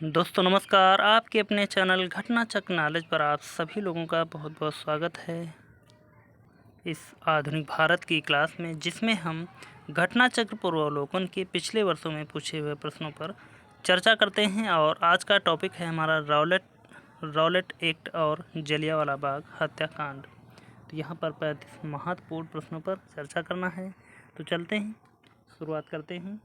दोस्तों नमस्कार। आपके अपने चैनल घटना चक्र नॉलेज पर आप सभी लोगों का बहुत बहुत स्वागत है इस आधुनिक भारत की क्लास में, जिसमें हम घटना चक्र पूर्वावलोकन के पिछले वर्षों में पूछे हुए प्रश्नों पर चर्चा करते हैं। और आज का टॉपिक है हमारा रॉलेट एक्ट और जलियांवाला बाग हत्याकांड। तो यहाँ पर 35 महत्वपूर्ण प्रश्नों पर चर्चा करना है। तो चलते हैं, शुरुआत करते हैं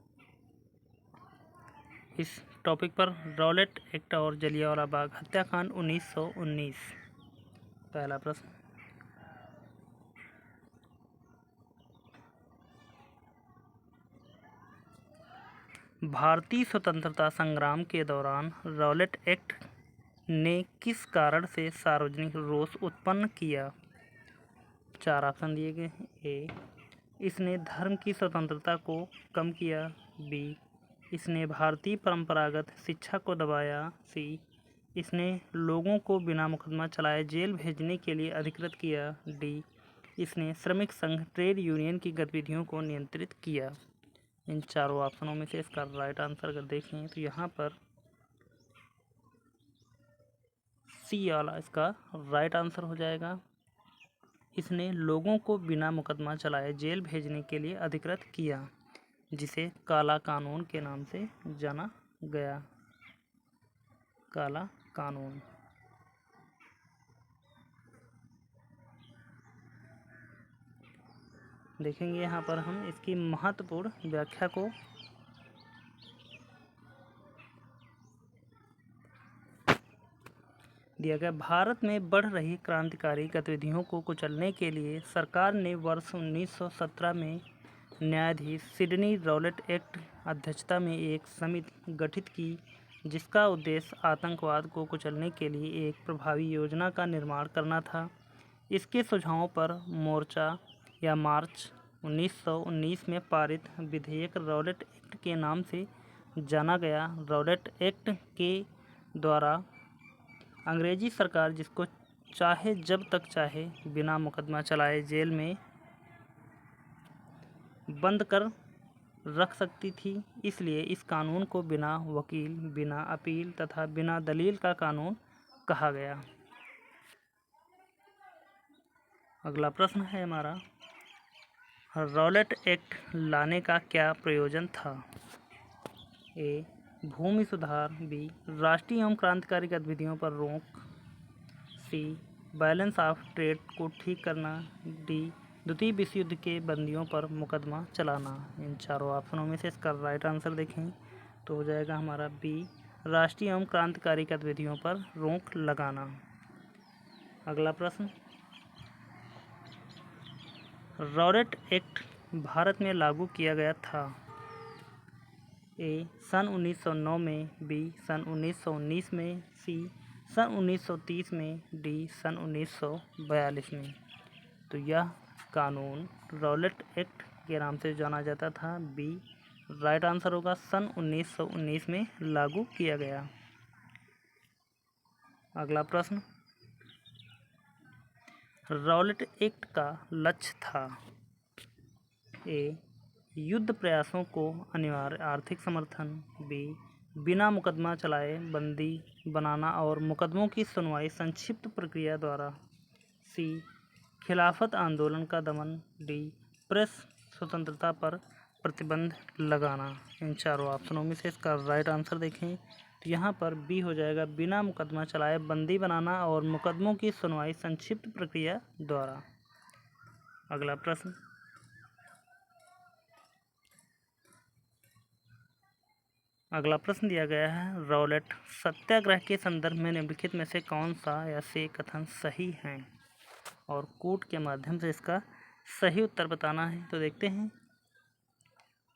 इस टॉपिक पर। रॉलेट एक्ट और जलियांवाला बाग हत्याकांड 1919। पहला प्रश्न, भारतीय स्वतंत्रता संग्राम के दौरान रॉलेट एक्ट ने किस कारण से सार्वजनिक रोष उत्पन्न किया? 4 ऑप्शन दिए गए हैं। ए, इसने धर्म की स्वतंत्रता को कम किया। बी, इसने भारतीय परंपरागत शिक्षा को दबाया। सी, इसने लोगों को बिना मुकदमा चलाए जेल भेजने के लिए अधिकृत किया। डी, इसने श्रमिक संघ ट्रेड यूनियन की गतिविधियों को नियंत्रित किया। इन चारों ऑप्शनों में से इसका राइट आंसर अगर देखें तो यहाँ पर सी वाला इसका राइट आंसर हो जाएगा। इसने लोगों को बिना मुकदमा चलाए जेल भेजने के लिए अधिकृत किया, जिसे काला कानून के नाम से जाना गया। काला कानून। देखेंगे यहाँ पर हम इसकी महत्वपूर्ण व्याख्या को। दिया गया, भारत में बढ़ रही क्रांतिकारी गतिविधियों को कुचलने के लिए सरकार ने वर्ष 1917 में न्यायाधीश सिडनी रॉलेट एक्ट अध्यक्षता में एक समिति गठित की, जिसका उद्देश्य आतंकवाद को कुचलने के लिए एक प्रभावी योजना का निर्माण करना था। इसके सुझावों पर मोर्चा या मार्च 1919 में पारित विधेयक रॉलेट एक्ट के नाम से जाना गया। रॉलेट एक्ट के द्वारा अंग्रेजी सरकार जिसको चाहे जब तक चाहे बिना मुकदमा चलाए जेल में बंद कर रख सकती थी। इसलिए इस कानून को बिना वकील, बिना अपील तथा बिना दलील का कानून कहा गया। अगला प्रश्न है हमारा, रॉलेट एक्ट लाने का क्या प्रयोजन था? ए, भूमि सुधार। बी, राष्ट्रीय एवं क्रांतिकारी गतिविधियों पर रोक। सी, बैलेंस ऑफ ट्रेड को ठीक करना। डी, द्वितीय विश्व युद्ध के बंदियों पर मुकदमा चलाना। इन चारों ऑप्शनों में से इसका राइट आंसर देखें तो हो जाएगा हमारा बी, राष्ट्रीय एवं क्रांतिकारी गतिविधियों पर रोक लगाना। अगला प्रश्न, रॉलेट एक्ट भारत में लागू किया गया था? ए, सन 1909 में। बी, सन 1919 में। सी, सन 1930 में। डी, सन 1942 में। तो यह कानून रॉलेट एक्ट के नाम से जाना जाता था। बी राइट आंसर होगा, सन 1919 में लागू किया गया। अगला प्रश्न, रॉलेट एक्ट का लक्ष्य था? ए, युद्ध प्रयासों को अनिवार्य आर्थिक समर्थन। बी, बिना मुकदमा चलाए बंदी बनाना और मुकदमों की सुनवाई संक्षिप्त प्रक्रिया द्वारा। सी, खिलाफत आंदोलन का दमन। डी, प्रेस स्वतंत्रता पर प्रतिबंध लगाना। इन चारों ऑप्शनों में से इसका राइट आंसर देखें तो यहाँ पर बी हो जाएगा, बिना मुकदमा चलाए बंदी बनाना और मुकदमों की सुनवाई संक्षिप्त प्रक्रिया द्वारा। अगला प्रश्न, दिया गया है, रॉलेट सत्याग्रह के संदर्भ में निम्नलिखित में से कौन सा या से कथन सही हैं? और कोड के माध्यम से इसका सही उत्तर बताना है। तो देखते हैं,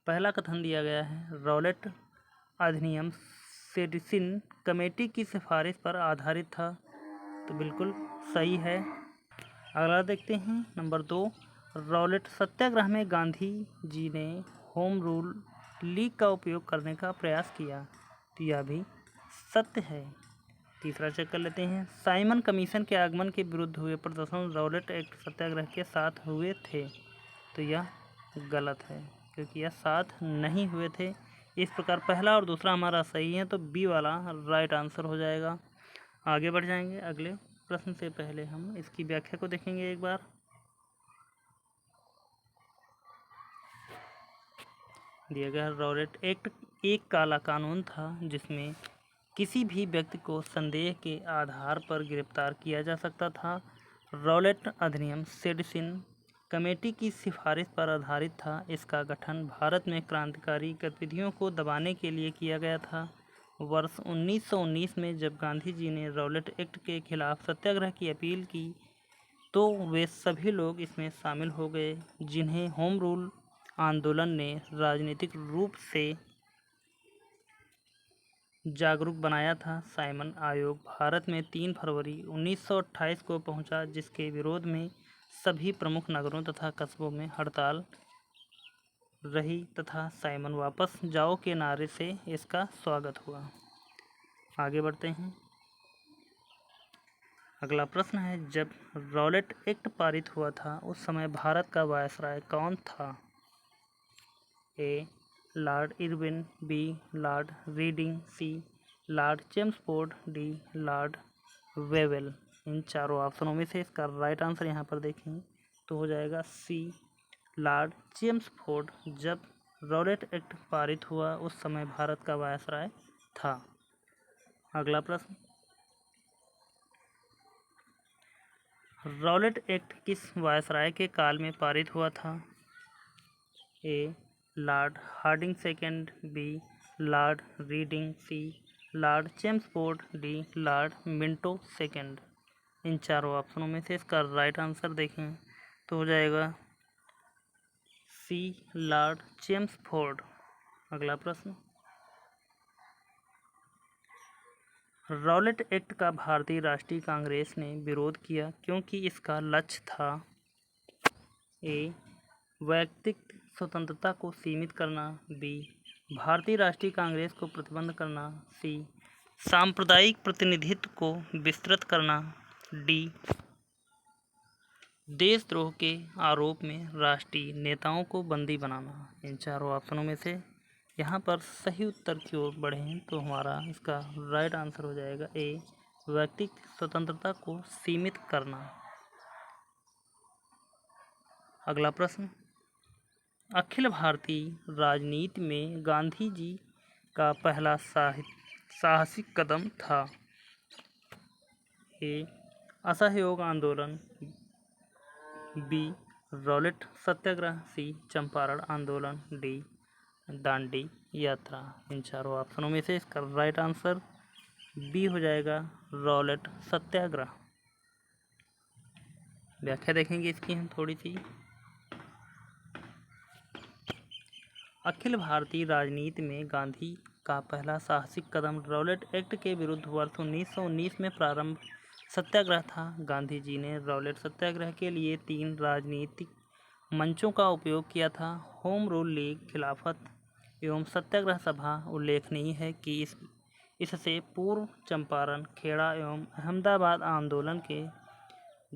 पहला कथन दिया गया है, रॉलेट अधिनियम सिटीजन कमेटी की सिफारिश पर आधारित था। तो बिल्कुल सही है। अगला देखते हैं, नंबर 2, रॉलेट सत्याग्रह में गांधी जी ने होम रूल लीग का उपयोग करने का प्रयास किया। तो यह भी सत्य है। तीसरा चेक कर लेते हैं, साइमन कमीशन के आगमन के विरुद्ध हुए प्रदर्शन रॉलेट एक्ट सत्याग्रह के साथ हुए थे। तो यह गलत है, क्योंकि यह साथ नहीं हुए थे। इस प्रकार पहला और दूसरा हमारा सही है, तो बी वाला राइट आंसर हो जाएगा। आगे बढ़ जाएंगे। अगले प्रश्न से पहले हम इसकी व्याख्या को देखेंगे एक बार। दिया गया रॉलेट एक्ट एक काला कानून था जिसमें किसी भी व्यक्ति को संदेह के आधार पर गिरफ्तार किया जा सकता था। रॉलेट अधिनियम सेडिशन कमेटी की सिफारिश पर आधारित था। इसका गठन भारत में क्रांतिकारी गतिविधियों को दबाने के लिए किया गया था। वर्ष 1919 में जब गांधी जी ने रॉलेट एक्ट के खिलाफ सत्याग्रह की अपील की तो वे सभी लोग इसमें शामिल हो गए जिन्हें होम रूल आंदोलन ने राजनीतिक रूप से जागरूक बनाया था। साइमन आयोग भारत में 3 फरवरी 1928 को पहुंचा, जिसके विरोध में सभी प्रमुख नगरों तथा कस्बों में हड़ताल रही तथा साइमन वापस जाओ के नारे से इसका स्वागत हुआ। आगे बढ़ते हैं। अगला प्रश्न है, जब रॉलेट एक्ट पारित हुआ था उस समय भारत का वायसराय कौन था? A lord Irwin, B lord Reading, C lord Chelmsford, D lord Wavell. इन चारों ऑप्शनों में से इसका राइट आंसर यहाँ पर देखें तो हो जाएगा सी लॉर्ड चेम्सफोर्ड। जब रॉलेट एक्ट पारित हुआ उस समय भारत का वायसराय था। अगला प्रश्न, रॉलेट एक्ट किस वायसराय के काल में पारित हुआ था? A lord Hardinge second, B lord Reading, C lord Chelmsford, D lord Minto second. इन चारों ऑप्शनों में से इसका राइट आंसर देखें तो हो जाएगा सी लॉर्ड चेम्सफोर्ड। अगला प्रश्न, रॉलेट एक्ट का भारतीय राष्ट्रीय कांग्रेस ने विरोध किया क्योंकि इसका लक्ष्य था ए वैयक्तिक स्वतंत्रता को सीमित करना, बी भारतीय राष्ट्रीय कांग्रेस को प्रतिबंध करना, सी सांप्रदायिक प्रतिनिधित्व को विस्तृत करना, डी देशद्रोह के आरोप में राष्ट्रीय नेताओं को बंदी बनाना। इन चारों ऑप्शनों में से यहाँ पर सही उत्तर की ओर बढ़ें तो हमारा इसका राइट आंसर हो जाएगा ए वैयक्तिक स्वतंत्रता को सीमित करना। अगला प्रश्न, अखिल भारतीय राजनीति में गांधी जी का पहला साहसिक कदम था? ए असहयोग आंदोलन, बी रॉलेट सत्याग्रह, सी चंपारण आंदोलन, डी दांडी यात्रा। इन चारों ऑप्शनों में से इसका राइट आंसर बी हो जाएगा रॉलेट सत्याग्रह। व्याख्या देखेंगे इसकी हम थोड़ी सी। अखिल भारतीय राजनीति में गांधी का पहला साहसिक कदम रॉलेट एक्ट के विरुद्ध वर्ष 1919 में प्रारंभ सत्याग्रह था। गांधी जी ने रॉलेट सत्याग्रह के लिए 3 राजनीतिक मंचों का उपयोग किया था। होम रूल लीग, खिलाफत एवं सत्याग्रह सभा। उल्लेखनीय है कि इससे पूर्व चंपारण, खेड़ा एवं अहमदाबाद आंदोलन के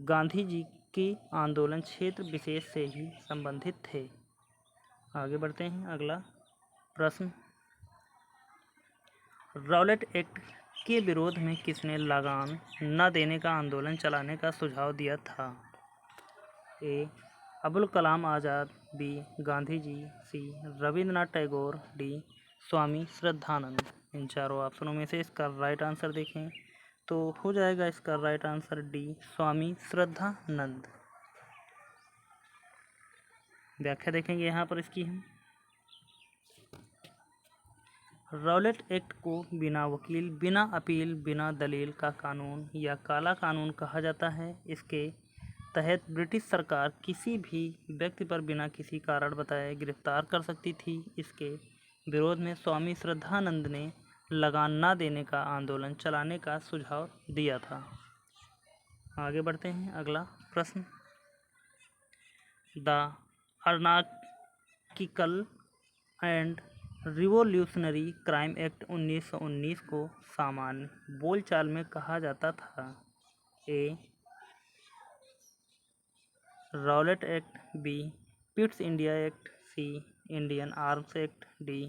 गांधी जी के आंदोलन क्षेत्र विशेष से ही संबंधित थे। आगे बढ़ते हैं। अगला प्रश्न, रॉलेट एक्ट के विरोध में किसने लगान न देने का आंदोलन चलाने का सुझाव दिया था? ए अबुल कलाम आज़ाद, बी गांधी जी, सी रविंद्रनाथ टैगोर, डी स्वामी श्रद्धानंद। इन चारों ऑप्शनों में से इसका राइट आंसर देखें तो हो जाएगा इसका right answer D Swami Shraddhanand. व्याख्या देखेंगे यहाँ पर इसकी हम। रॉलेट एक्ट को बिना वकील, बिना अपील, बिना दलील का कानून या काला कानून कहा जाता है। इसके तहत ब्रिटिश सरकार किसी भी व्यक्ति पर बिना किसी कारण बताए गिरफ्तार कर सकती थी। इसके विरोध में स्वामी श्रद्धानंद ने लगान न देने का आंदोलन चलाने का सुझाव दिया था। आगे बढ़ते हैं। अगला प्रश्न, the anarchical and revolutionary crime act 1919 को सामान्य बोलचाल में कहा जाता था? A Rowlatt act, B Pitts India act, C Indian arms act, D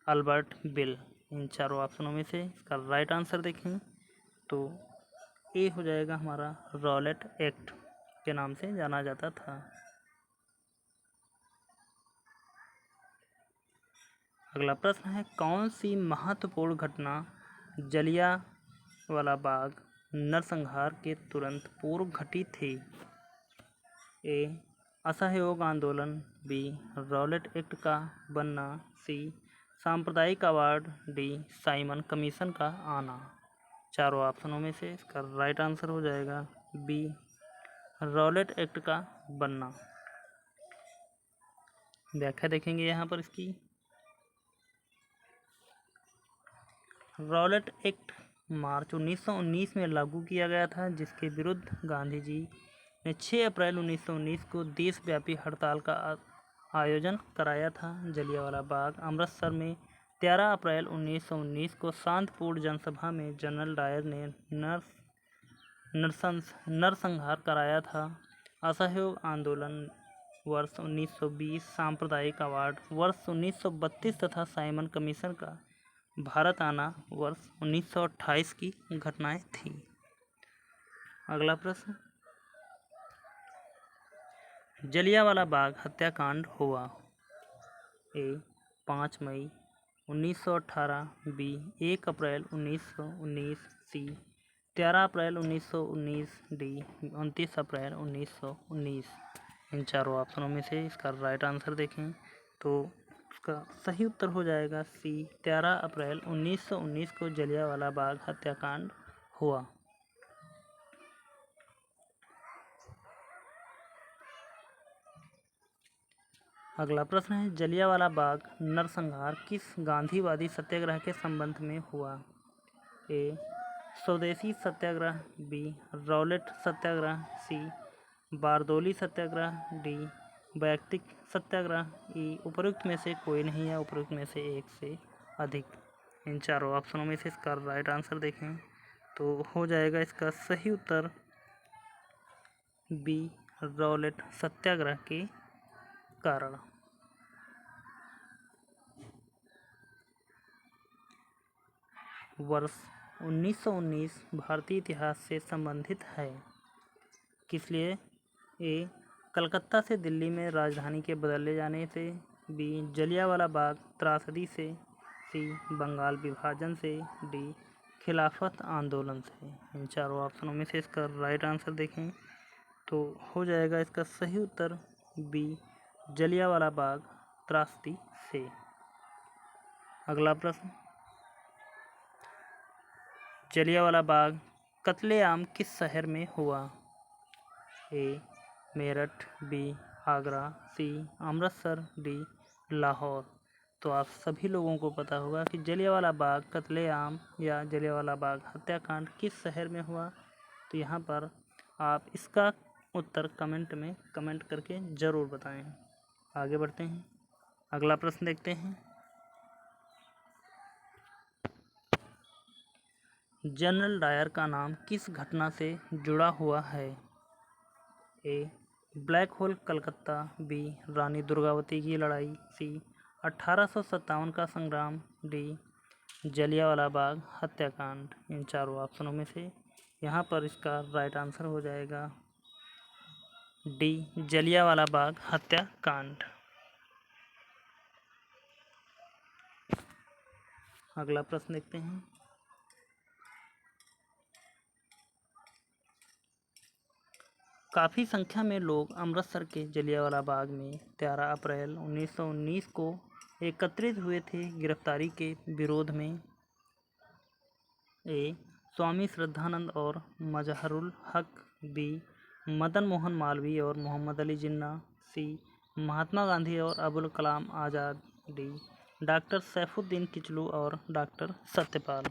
Albert bill. इन चारों ऑप्शनों में से इसका राइट आंसर देखें तो ए हो जाएगा हमारा, रॉलेट एक्ट के नाम से जाना जाता था। अगला प्रश्न है, कौन सी महत्वपूर्ण घटना जलियांवाला बाग नरसंहार के तुरंत पूर्व घटी थी? ए, असहयोग आंदोलन, बी, रॉलेट एक्ट का बनना, सी, सांप्रदायिक अवार्ड, डी, साइमन कमीशन का आना। चारों ऑप्शनों में से इसका राइट आंसर हो जाएगा बी, रॉलेट एक्ट का बनना। व्याख्या देखेंगे यहाँ पर इसकी। रॉलेट एक्ट मार्च 1919 में लागू किया गया था, जिसके विरुद्ध गांधी जी ने 6 अप्रैल 1919 को देशव्यापी हड़ताल का आयोजन कराया था। जलियांवाला बाग अमृतसर में 13 अप्रैल 1919 को शांतिपूर्ण जनसभा में जनरल डायर ने नरसंहार कराया था। असहयोग आंदोलन वर्ष 1920, सांप्रदायिक अवार्ड वर्ष 1932 तथा साइमन कमीशन का भारत आना वर्ष 1928 की घटनाएं थी। अगला प्रश्न, जलियांवाला बाग हत्याकांड हुआ? ए, 5 मई 1918, बी, 1 अप्रैल 1919, सी, 13 अप्रैल 1919, डी, 29 अप्रैल 1919। इन चारों ऑप्शनों में से इसका राइट आंसर देखें तो उसका सही उत्तर हो जाएगा सी, 13 अप्रैल 1919 को जलियांवाला बाग हत्याकांड हुआ। अगला प्रश्न है, जलियांवाला बाग नरसंहार किस गांधीवादी सत्याग्रह के संबंध में हुआ? ए, स्वदेशी सत्याग्रह, बी, रॉलेट सत्याग्रह, सी, बारदोली सत्याग्रह, डी, वैयक्तिक सत्याग्रह, ई, उपरोक्त में से कोई नहीं है, उपरोक्त में से एक से अधिक। इन चारों ऑप्शनों में से इसका राइट आंसर देखें तो हो जाएगा इसका सही उत्तर बी, रॉलेट सत्याग्रह के कारण। वर्ष 1919 भारतीय इतिहास से संबंधित है। किस लिए? ए, कलकत्ता से दिल्ली में राजधानी के बदले जाने से, बी, जलियांवाला बाग त्रासदी से, सी, बंगाल विभाजन से, डी, खिलाफत आंदोलन से। इन चारों ऑप्शनों में से इसका राइट आंसर देखें तो हो जाएगा इसका सही उत्तर बी, जलियांवाला बाग त्रासदी से। अगला प्रश्न, जलियांवाला बाग कत्लेआम किस शहर में हुआ? ए, मेरठ, बी, आगरा, सी, अमृतसर, डी, लाहौर। तो आप सभी लोगों को पता होगा कि जलियांवाला बाग कत्लेआम या जलियांवाला बाग हत्याकांड किस शहर में हुआ। तो यहाँ पर आप इसका उत्तर कमेंट में कमेंट करके ज़रूर बताएं। आगे बढ़ते हैं, अगला प्रश्न देखते हैं। जनरल डायर का नाम किस घटना से जुड़ा हुआ है? ए, black hole Calcutta, B, Rani Durgavati की लड़ाई, सी, 1857 का संग्राम, डी, जलियांवाला बाग हत्याकांड। इन चारों ऑप्शनों में से यहाँ पर इसका राइट आंसर हो जाएगा डी, जलियांवाला बाग हत्याकांड। अगला प्रश्न देखते हैं। काफ़ी संख्या में लोग अमृतसर के जलियांवाला बाग में 13 अप्रैल 1919 को एकत्रित हुए थे गिरफ्तारी के विरोध में। ए, स्वामी श्रद्धानंद और मजहरुल हक, बी, मदन मोहन मालवीय और मोहम्मद अली जिन्ना, सी, महात्मा गांधी और अबुल कलाम आज़ाद, डी, डॉक्टर सैफुद्दीन किचलू और डॉक्टर सत्यपाल।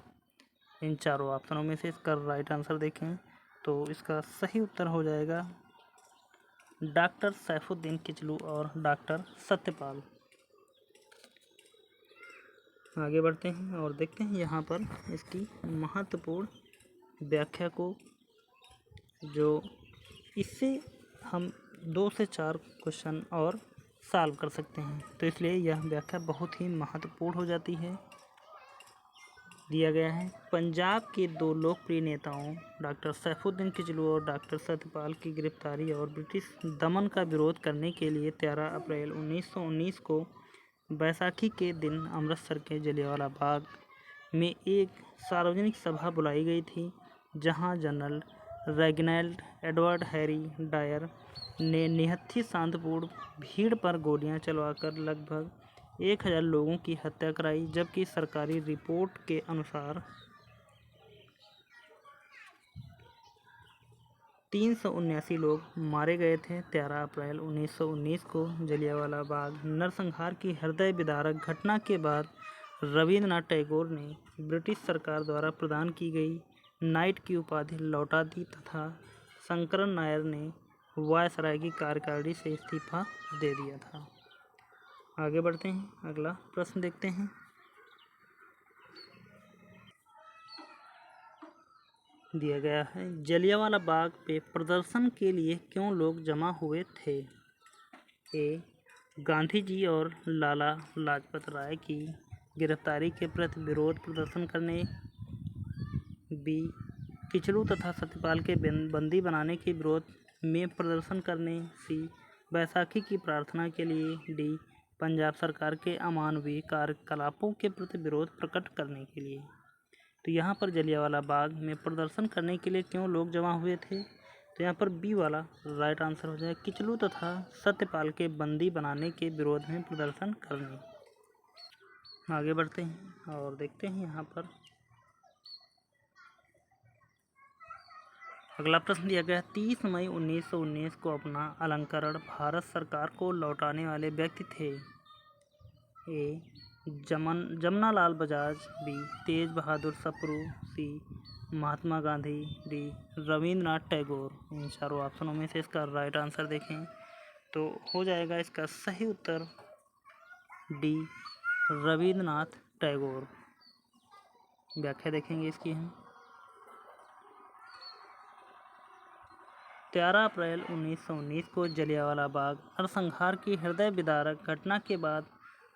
इन चारों ऑप्शनों में से इसका राइट आंसर देखें तो इसका सही उत्तर हो जाएगा डॉक्टर सैफुद्दीन किचलू और डॉक्टर सत्यपाल। आगे बढ़ते हैं और देखते हैं यहाँ पर इसकी महत्वपूर्ण व्याख्या को, जो इससे हम 2 से 4 क्वेश्चन और सॉल्व कर सकते हैं। तो इसलिए यह व्याख्या बहुत ही महत्वपूर्ण हो जाती है। दिया गया है, पंजाब के दो लोकप्रिय नेताओं डॉक्टर सैफुद्दीन किचलू और डॉक्टर सत्यपाल की गिरफ्तारी और ब्रिटिश दमन का विरोध करने के लिए 13 अप्रैल 1919 को बैसाखी के दिन अमृतसर के जलियांवाला बाग में एक सार्वजनिक सभा बुलाई गई थी, जहां General Reginald Edward Harry Dyer ने निहत्थी शांतिपूर्ण भीड़ पर गोलियां चलवाकर लगभग 1000 लोगों की हत्या कराई, जबकि सरकारी रिपोर्ट के अनुसार 379 लोग मारे गए थे। 13 अप्रैल 1919 को जलियांवाला बाग नरसंहार की हृदय विदारक घटना के बाद रविंद्रनाथ टैगोर ने ब्रिटिश सरकार द्वारा प्रदान की गई नाइट की उपाधि लौटा दी तथा शंकरन नायर ने वायसराय की कार्यकारिणी से इस्तीफा दे दिया था। आगे बढ़ते हैं, अगला प्रश्न देखते हैं। दिया गया है, जलियांवाला बाग पे प्रदर्शन के लिए क्यों लोग जमा हुए थे? ए, गांधी जी और लाला लाजपत राय की गिरफ्तारी के प्रति विरोध प्रदर्शन करने। बी, किचलू तथा सत्यपाल के बंदी बनाने के विरोध में प्रदर्शन करने। सी, बैसाखी की प्रार्थना के लिए। डी, पंजाब सरकार के अमानवीय कार्यकलापों के प्रति विरोध प्रकट करने के लिए। तो यहाँ पर जलियांवाला बाग में प्रदर्शन करने के लिए क्यों लोग जमा हुए थे? तो यहाँ पर बी वाला राइट आंसर हो जाए, किचलू तथा सत्यपाल के बंदी बनाने के विरोध में प्रदर्शन करने। आगे बढ़ते हैं और देखते हैं यहाँ पर अगला प्रश्न दिया गया, 30 मई 1919 को अपना अलंकरण भारत सरकार को लौटाने वाले व्यक्ति थे। ए, जमनालाल बजाज। बी, तेज बहादुर सप्रू। सी, महात्मा गांधी। डी, रविंद्रनाथ टैगोर। इन चारों ऑप्शनों में से इसका राइट आंसर देखें तो हो जाएगा इसका सही उत्तर डी, रविंद्रनाथ टैगोर। व्याख्या देखेंगे इसकी हम। 13 अप्रैल 1919 को जलियांवाला बाग नरसंहार की हृदय विदारक घटना के बाद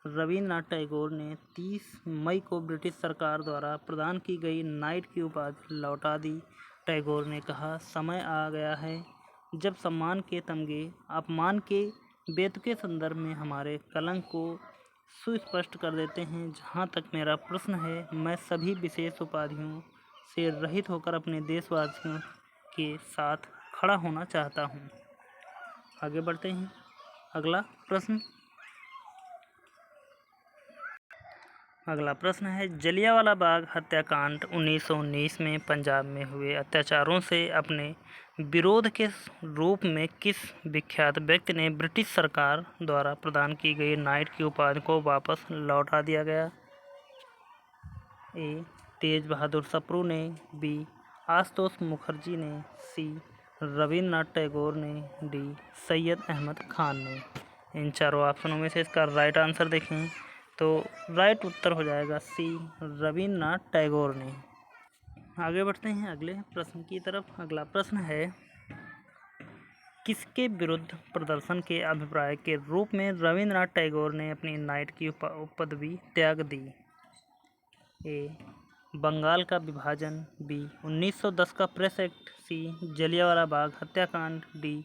रविंद्रनाथ टैगोर ने 30 मई को ब्रिटिश सरकार द्वारा प्रदान की गई नाइट की उपाधि लौटा दी। टैगोर ने कहा, समय आ गया है जब सम्मान के तमगे अपमान के बेतुके संदर्भ में हमारे कलंक को सुस्पष्ट कर देते हैं। जहाँ तक मेरा प्रश्न है, मैं सभी विशेष उपाधियों से रहित होकर अपने देशवासियों के साथ खड़ा होना चाहता हूँ। आगे बढ़ते हैं, अगला प्रश्न है, जलियांवाला बाग हत्याकांड 1919 में पंजाब में हुए अत्याचारों से अपने विरोध के रूप में किस विख्यात व्यक्ति ने ब्रिटिश सरकार द्वारा प्रदान की गई नाइट की उपाधि को वापस लौटा दिया गया? ए, तेज बहादुर सप्रू ने। बी, आशुतोष मुखर्जी ने। सी, रविंद्रनाथ टैगोर ने। डी, सैयद अहमद खान ने। इन चारों ऑप्शनों में से इसका राइट आंसर देखें तो राइट उत्तर हो जाएगा सी, रविंद्रनाथ टैगोर ने। आगे बढ़ते हैं अगले प्रश्न की तरफ। अगला प्रश्न है, किसके विरुद्ध प्रदर्शन के अभिप्राय के रूप में रविंद्रनाथ टैगोर ने अपनी नाइट की पदवी त्याग दी? ए, बंगाल का विभाजन। बी, 1910 का प्रेस एक्ट। सी, जलियांवाला बाग हत्याकांड। डी,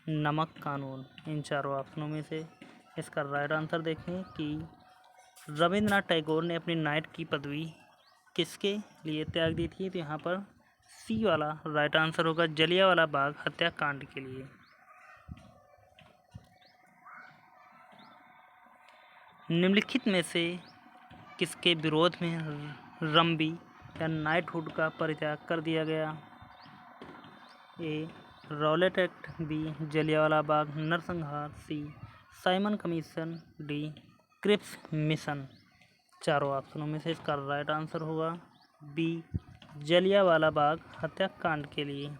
नमक कानून। इन चारों ऑप्शनों में से इसका राइट आंसर देखें कि रविंद्रनाथ टैगोर ने अपनी नाइट की पदवी किसके लिए त्याग दी थी? तो यहाँ पर सी वाला राइट आंसर होगा, जलियांवाला बाग हत्याकांड के लिए। निम्नलिखित में से किसके विरोध में रंबी या नाइटहुड का परित्याग कर दिया गया? A, Rowlatt act. B, Jallianwala Bagh नरसंहार। C, Simon commission. D, Cripps mission. चारों ऑप्शनों में से इसका राइट आंसर होगा बी, जलियांवाला बाग हत्याकांड के लिए।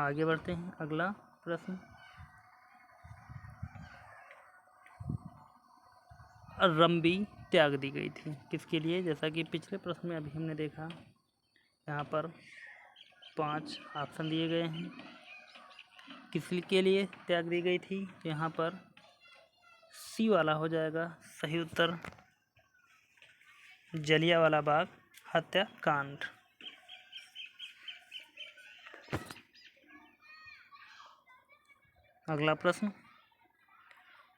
आगे बढ़ते हैं, अगला प्रश्न, रंबी त्याग दी गई थी किसके लिए? जैसा कि पिछले प्रश्न में अभी हमने देखा, यहाँ पर 5 ऑप्शन दिए गए हैं किसके लिए त्याग दी गई थी। यहाँ पर सी वाला हो जाएगा सही उत्तर, जलियांवाला बाग हत्याकांड। अगला प्रश्न,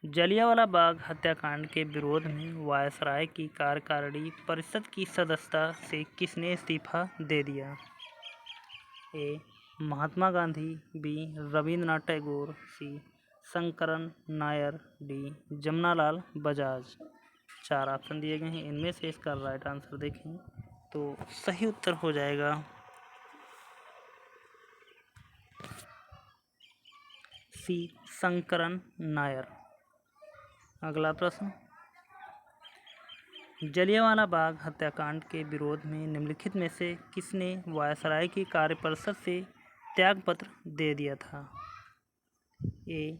जलियांवाला बाग हत्याकांड के विरोध में वायसराय की कार्यकारिणी परिषद की सदस्यता से किसने इस्तीफा दे दिया? ए महात्मा गांधी, बी रविंद्रनाथ टैगोर, सी शंकरन नायर, डी जमनालाल बजाज। 4 ऑप्शन दिए गए हैं, इनमें से इसका राइट आंसर देखें तो सही उत्तर हो जाएगा सी शंकरन नायर। अगला प्रश्न, जलियांवाला बाग हत्याकांड के विरोध में निम्नलिखित में से किसने वायसराय की कार्यपरिषद से त्यागपत्र दे दिया था? ए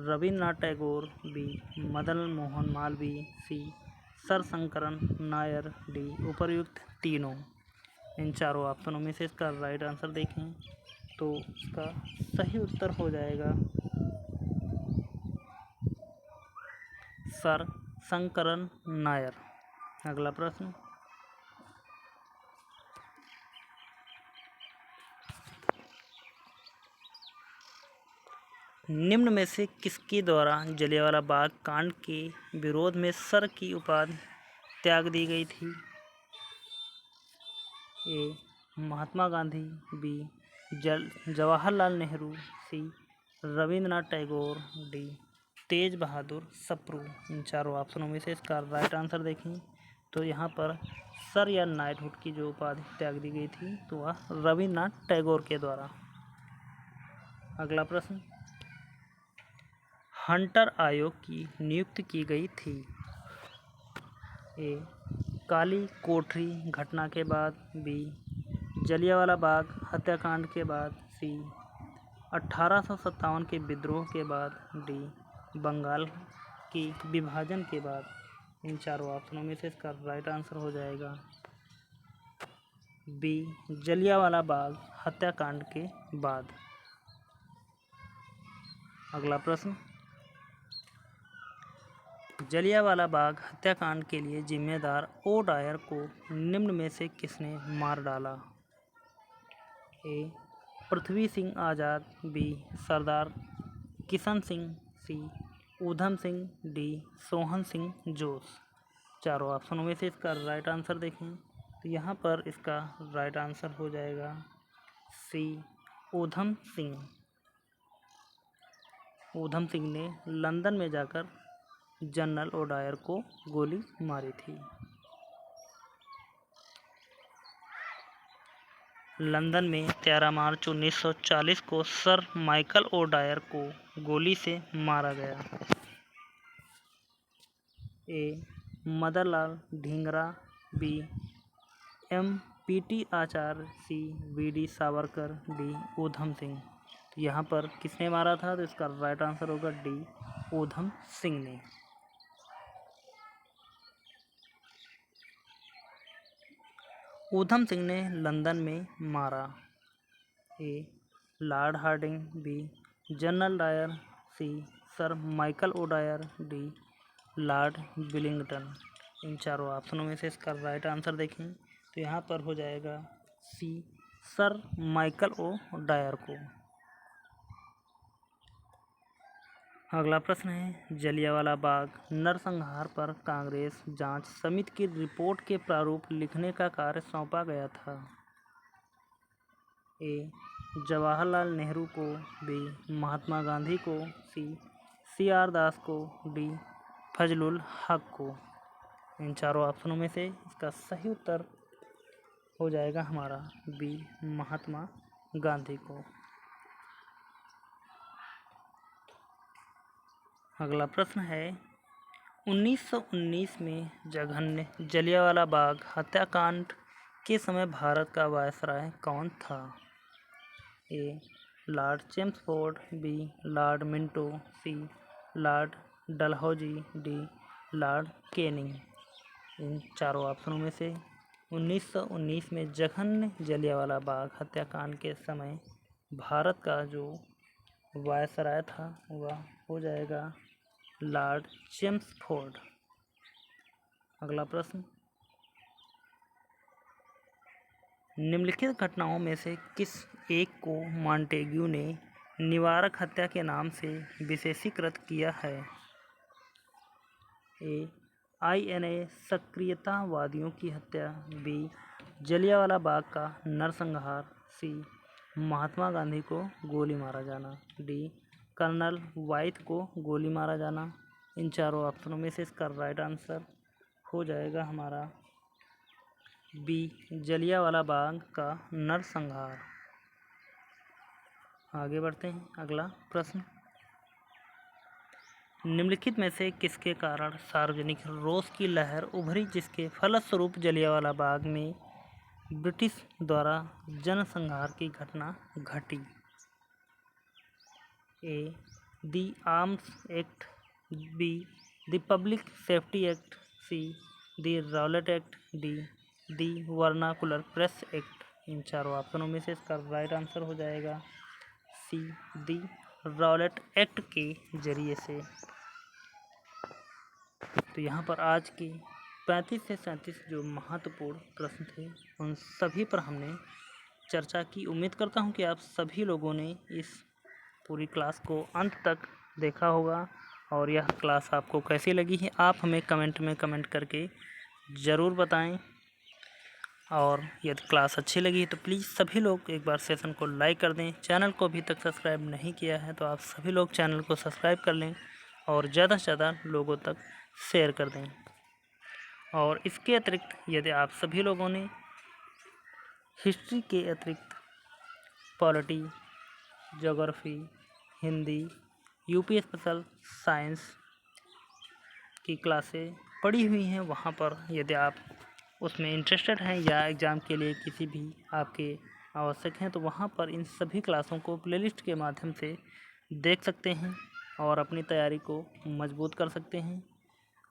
रविंद्रनाथ टैगोर, बी मदन मोहन मालवीय, सी सर शंकरन नायर, डी उपर्युक्त तीनों। इन चारों ऑप्शनों में से इसका राइट आंसर देखें तो इसका सही उत्तर हो जाएगा सर शंकरन नायर। अगला प्रश्न, निम्न में से किसके द्वारा जलियांवाला बाग कांड के विरोध में सर की उपाधि त्याग दी गई थी? ए महात्मा गांधी, बी जवाहरलाल नेहरू, सी रविंद्रनाथ टैगोर, डी तेज बहादुर सप्रू। इन चारों ऑप्शनों में से इसका राइट आंसर देखें तो यहाँ पर सर या नाइटहुड की जो उपाधि त्याग दी गई थी तो वह रविंद्रनाथ टैगोर के द्वारा। अगला प्रश्न, हंटर आयोग की नियुक्ति की गई थी? ए काली कोठरी घटना के बाद, बी जलियांवाला बाग हत्याकांड के बाद, सी 1857 के विद्रोह के बाद, डी बंगाल की विभाजन के बाद। इन चारों ऑप्शनों में से इसका राइट आंसर हो जाएगा बी जलियांवाला बाग हत्याकांड के बाद। अगला प्रश्न, जलियांवाला बाग हत्याकांड के लिए जिम्मेदार ओ डायर को निम्न में से किसने मार डाला? ए पृथ्वी सिंह आज़ाद, बी सरदार किशन सिंह, सी ऊधम सिंह, डी सोहन सिंह जोश। चारों ऑप्शनों में से इसका राइट आंसर देखें तो यहाँ पर इसका राइट आंसर हो जाएगा सी ऊधम सिंह। ऊधम सिंह ने लंदन में जाकर जनरल ओडायर को गोली मारी थी। लंदन में 13 मार्च 1940 को सर माइकल ओडायर को गोली से मारा गया। A Madanlal Dhingra, B MPT Acharya, C VD Savarkar, D Udham Singh. यहाँ पर किसने मारा था तो इसका राइट आंसर होगा डी ऊधम सिंह ने। ऊधम सिंह ने लंदन में मारा। A lord Hardinge, B general Dyer, C sir Michael O'Dwyer, D lord Willingdon. इन चारों ऑप्शनों में से इसका राइट आंसर देखें तो यहाँ पर हो जाएगा सी सर माइकल ओडायर को। अगला प्रश्न है, जलियांवाला बाग नरसंहार पर कांग्रेस जांच समिति की रिपोर्ट के प्रारूप लिखने का कार्य सौंपा गया था? ए जवाहरलाल नेहरू को, बी महात्मा गांधी को, सी CR दास को, डी फजलुल हक को। इन चारों ऑप्शनों में से इसका सही उत्तर हो जाएगा हमारा बी महात्मा गांधी को। अगला प्रश्न है, 1919 में जघन्य जलियांवाला बाग हत्याकांड के समय भारत का वायसराय कौन था? A lord Chelmsford, B lord Minto, C lord Dalhousie, D lord Canning. इन चारों ऑप्शनों में से 1919 में जघन्य जलियांवाला बाग हत्याकांड के समय भारत का जो वायसराय था वह हो जाएगा लॉर्ड चेम्सफोर्ड। अगला प्रश्न, निम्नलिखित घटनाओं में से किस एक को मॉन्टेग्यू ने निवारक हत्या के नाम से विशेषीकृत किया है? ए, INA सक्रियतावादियों की हत्या। बी, जलियांवाला बाग का नरसंहार। सी, महात्मा गांधी को गोली मारा जाना। डी, कर्नल वाइथ को गोली मारा जाना। इन चारों ऑप्शनों में से इसका राइट आंसर हो जाएगा हमारा बी, जलियांवाला बाग का नरसंहार। आगे बढ़ते हैं। अगला प्रश्न, निम्नलिखित में से किसके कारण सार्वजनिक रोष की लहर उभरी जिसके फलस्वरूप जलियांवाला बाग में ब्रिटिश द्वारा जनसंहार की घटना घटी? A, the arms act. B, the public safety act. C, the Rowlatt act. D, the vernacular press act. इन चारों ऑप्शनों में से इसका राइट आंसर हो जाएगा सी, द रॉलेट एक्ट के जरिए से। तो यहाँ पर आज के 35 से 37 जो महत्वपूर्ण प्रश्न थे उन सभी पर हमने चर्चा की। उम्मीद करता हूँ कि आप सभी लोगों ने इस पूरी क्लास को अंत तक देखा होगा और यह क्लास आपको कैसी लगी है आप हमें कमेंट में कमेंट करके ज़रूर बताएं। और यदि क्लास अच्छी लगी है तो प्लीज़ सभी लोग एक बार सेशन को लाइक कर दें। चैनल को अभी तक सब्सक्राइब नहीं किया है तो आप सभी लोग चैनल को सब्सक्राइब कर लें और ज़्यादा से ज़्यादा लोगों तक शेयर कर दें। और इसके अतिरिक्त यदि आप सभी लोगों ने हिस्ट्री के अतिरिक्त polity, geography, Hindi, UP special science की क्लासें पढ़ी हुई हैं, वहाँ पर यदि आप उसमें इंटरेस्टेड हैं या एग्ज़ाम के लिए किसी भी आपके आवश्यक हैं तो वहाँ पर इन सभी क्लासों को प्लेलिस्ट के माध्यम से देख सकते हैं और अपनी तैयारी को मजबूत कर सकते हैं।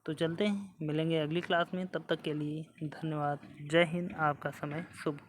तो चलते हैं, मिलेंगे अगली क्लास में। तब तक के लिए धन्यवाद। जय हिंद। आपका समय शुभ।